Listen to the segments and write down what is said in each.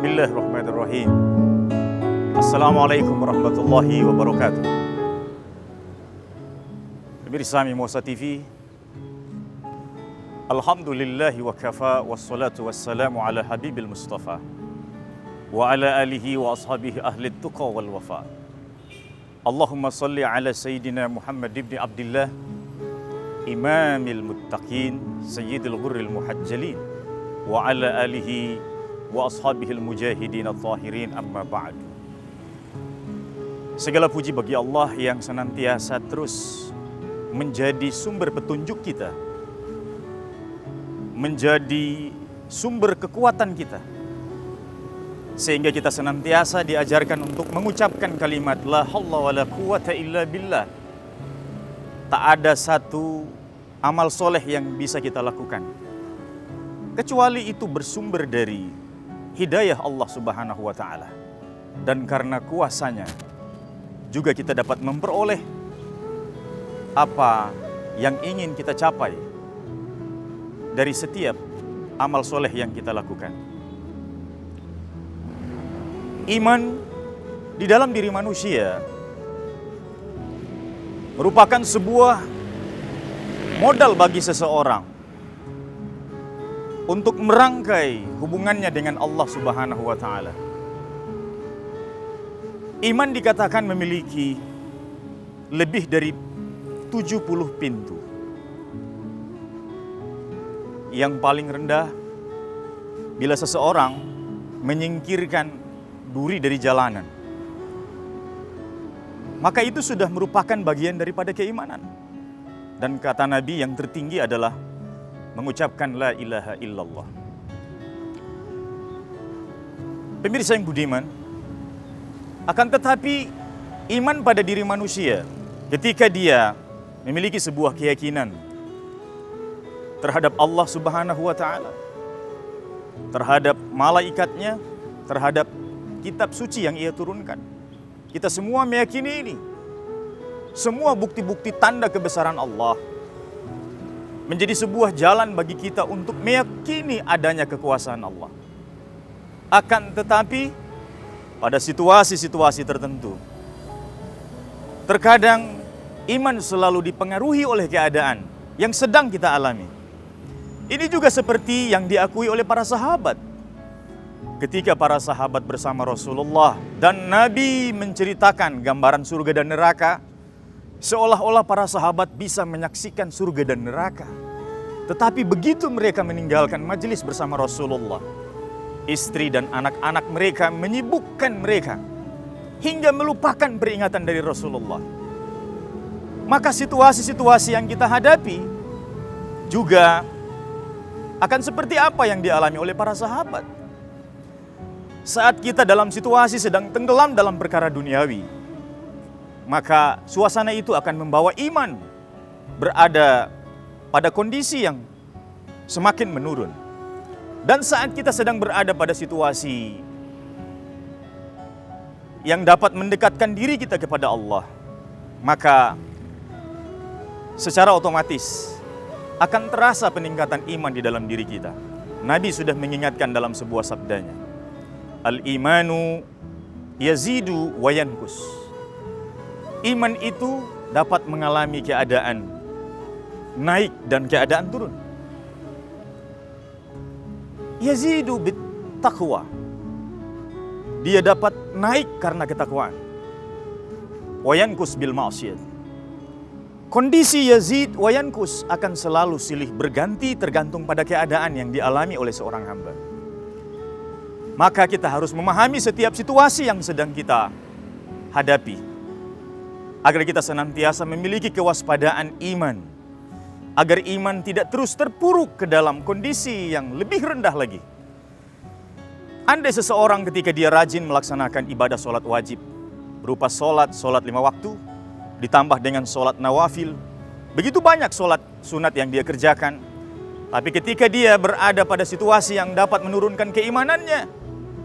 Bismillahirrahmanirrahim. Assalamualaikum warahmatullahi wabarakatuh. Pemirsa Mimosa TV, alhamdulillahi wa kafa, wassalatu wassalamu ala habibil mustafa wa ala alihi wa ashabihi ahli tuqa wal wafa. Allahumma salli ala Sayyidina Muhammad ibn Abdillah, imamil muttaqin, sayyidil ghurril muhajjalin, wa ala alihi wa ashabihil mujahidin al-zahirin, amma ba'du. Segala puji bagi Allah yang senantiasa terus menjadi sumber petunjuk kita, menjadi sumber kekuatan kita, sehingga kita senantiasa diajarkan untuk mengucapkan kalimat la haula wala quwata illa billah. Tak ada satu amal soleh yang bisa kita lakukan kecuali itu bersumber dari hidayah Allah Subhanahu wa Ta'ala, dan karena kuasanya juga kita dapat memperoleh apa yang ingin kita capai dari setiap amal soleh yang kita lakukan. Iman di dalam diri manusia merupakan sebuah modal bagi seseorang untuk merangkai hubungannya dengan Allah Subhanahu wa Ta'ala. Iman dikatakan memiliki lebih dari 70 pintu. Yang paling rendah, bila seseorang menyingkirkan duri dari jalanan, maka itu sudah merupakan bagian daripada keimanan. Dan kata Nabi, yang tertinggi adalah mengucapkan la ilaha illallah. Pemirsa yang budiman, akan tetapi iman pada diri manusia ketika dia memiliki sebuah keyakinan terhadap Allah Subhanahu wa Ta'ala, terhadap malaikatnya, terhadap kitab suci yang ia turunkan. Kita semua meyakini ini. Semua bukti-bukti tanda kebesaran Allah menjadi sebuah jalan bagi kita untuk meyakini adanya kekuasaan Allah. Akan tetapi, pada situasi-situasi tertentu, terkadang iman selalu dipengaruhi oleh keadaan yang sedang kita alami. Ini juga seperti yang diakui oleh para sahabat. Ketika para sahabat bersama Rasulullah dan Nabi menceritakan gambaran surga dan neraka, seolah-olah para sahabat bisa menyaksikan surga dan neraka. Tetapi begitu mereka meninggalkan majelis bersama Rasulullah, istri dan anak-anak mereka menyibukkan mereka hingga melupakan peringatan dari Rasulullah. Maka situasi-situasi yang kita hadapi juga akan seperti apa yang dialami oleh para sahabat. Saat kita dalam situasi sedang tenggelam dalam perkara duniawi, maka suasana itu akan membawa iman berada pada kondisi yang semakin menurun. Dan saat kita sedang berada pada situasi yang dapat mendekatkan diri kita kepada Allah, maka secara otomatis akan terasa peningkatan iman di dalam diri kita. Nabi sudah mengingatkan dalam sebuah sabdanya, al-imanu yazidu wa yankus. Iman itu dapat mengalami keadaan naik dan keadaan turun. Yazidu bit taqwa. Dia dapat naik karena ketakwaan. Wa yankus bil ma'siyah. Kondisi yazid wa yankus akan selalu silih berganti tergantung pada keadaan yang dialami oleh seorang hamba. Maka kita harus memahami setiap situasi yang sedang kita hadapi, agar kita senantiasa memiliki kewaspadaan iman, agar iman tidak terus terpuruk ke dalam kondisi yang lebih rendah lagi. Andai seseorang ketika dia rajin melaksanakan ibadah sholat wajib, berupa sholat 5 waktu, ditambah dengan sholat nawafil, begitu banyak sholat sunat yang dia kerjakan, tapi ketika dia berada pada situasi yang dapat menurunkan keimanannya,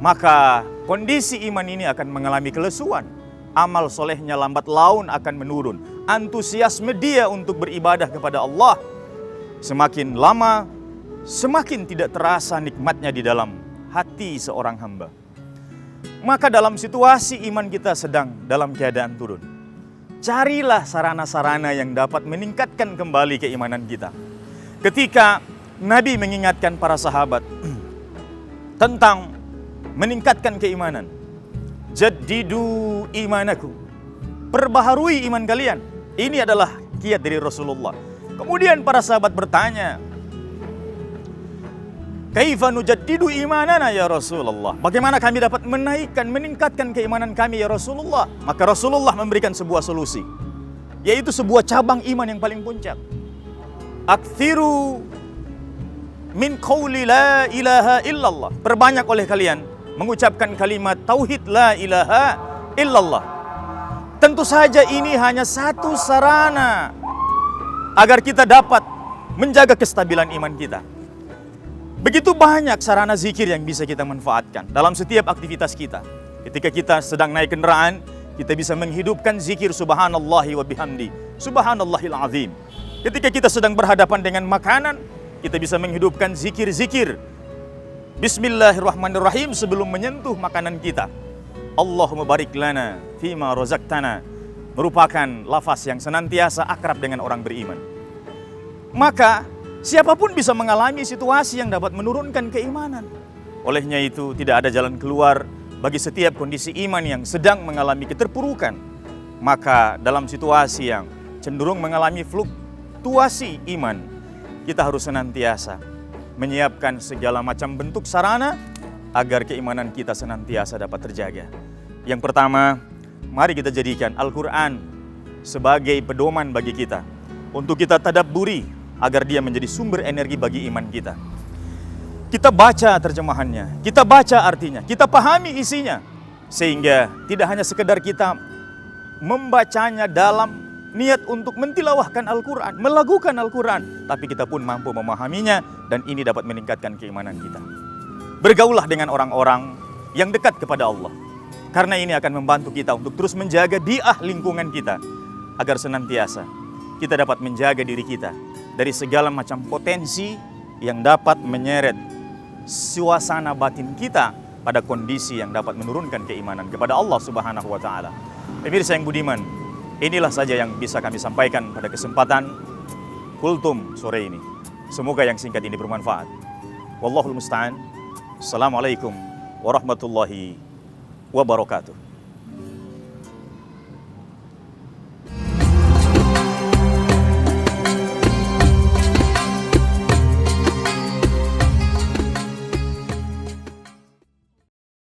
maka kondisi iman ini akan mengalami kelesuan. Amal solehnya lambat laun akan menurun. Antusiasme dia untuk beribadah kepada Allah semakin lama, semakin tidak terasa nikmatnya di dalam hati seorang hamba. maka dalam situasi iman kita sedang dalam keadaan turun, carilah sarana-sarana yang dapat meningkatkan kembali keimanan kita. Ketika Nabi mengingatkan para sahabat tentang meningkatkan keimanan, jaddidu imanakum, perbaharui iman kalian. Ini adalah kiat dari Rasulullah. Kemudian para sahabat bertanya, kaifa nujaddidu imanana ya Rasulullah? Bagaimana kami dapat meningkatkan keimanan kami ya Rasulullah? Maka Rasulullah memberikan sebuah solusi, yaitu sebuah cabang iman yang paling puncak. Aktsiru min qawli la ilaha illallah. Perbanyak oleh kalian mengucapkan kalimat tauhid la ilaha illallah. Tentu saja ini hanya satu sarana agar kita dapat menjaga kestabilan iman kita. Begitu banyak sarana zikir yang bisa kita manfaatkan dalam setiap aktivitas kita. Ketika kita sedang naik kendaraan, kita bisa menghidupkan zikir subhanallahi wa bihamdi, subhanallahil azim. Ketika kita sedang berhadapan dengan makanan, kita bisa menghidupkan zikir-zikir Bismillahirrahmanirrahim sebelum menyentuh makanan kita. Allahumma barik lana fima razaqtana, merupakan lafaz yang senantiasa akrab dengan orang beriman. Maka siapapun bisa mengalami situasi yang dapat menurunkan keimanan. Olehnya itu tidak ada jalan keluar bagi setiap kondisi iman yang sedang mengalami keterpurukan. Maka dalam situasi yang cenderung mengalami fluktuasi iman, kita harus senantiasa menyiapkan segala macam bentuk sarana agar keimanan kita senantiasa dapat terjaga. Yang pertama, mari kita jadikan Al-Quran sebagai pedoman bagi kita untuk kita tadabburi agar dia menjadi sumber energi bagi iman kita. Kita baca terjemahannya, kita baca artinya, kita pahami isinya, sehingga tidak hanya sekedar kita membacanya dalam niat untuk mentilawahkan Al-Quran, melakukan Al-Quran, tapi kita pun mampu memahaminya, dan ini dapat meningkatkan keimanan kita. Bergaulah dengan orang-orang yang dekat kepada Allah, karena ini akan membantu kita untuk terus menjaga bi'ah lingkungan kita, agar senantiasa kita dapat menjaga diri kita dari segala macam potensi yang dapat menyeret suasana batin kita pada kondisi yang dapat menurunkan keimanan kepada Allah Subhanahu wa Ta'ala. Pemirsa yang budiman, inilah saja yang bisa kami sampaikan pada kesempatan Kultum sore ini. Semoga yang singkat ini bermanfaat. Wallahul musta'an. Assalamualaikum warahmatullahi wabarakatuh.